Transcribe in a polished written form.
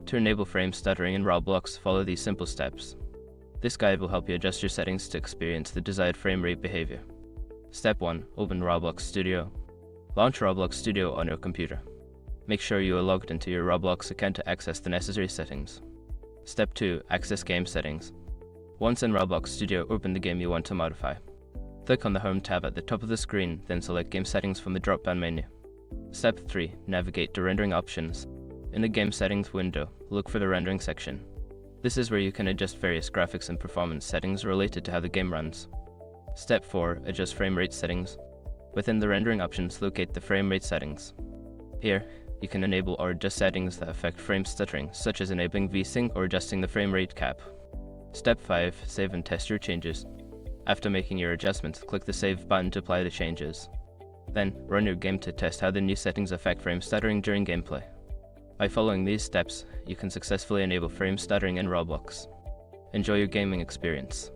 To enable frame stuttering in Roblox, follow these simple steps. This guide will help you adjust your settings to experience the desired frame rate behavior. Step 1. Open Roblox Studio. Launch Roblox Studio on your computer. Make sure you are logged into your Roblox account to access the necessary settings. Step 2. Access game settings. Once in Roblox Studio, open the game you want to modify. Click on the Home tab at the top of the screen, then select Game Settings from the drop-down menu. Step 3. Navigate to Rendering Options. In the Game Settings window, look for the Rendering section. This is where you can adjust various graphics and performance settings related to how the game runs. Step 4. Adjust frame rate settings. Within the rendering options, locate the frame rate settings. Here, you can enable or adjust settings that affect frame stuttering, such as enabling VSync or adjusting the frame rate cap. Step 5. Save and test your changes. After making your adjustments, click the Save button to apply the changes. Then, run your game to test how the new settings affect frame stuttering during gameplay. By following these steps, you can successfully enable frame stuttering in Roblox. Enjoy your gaming experience.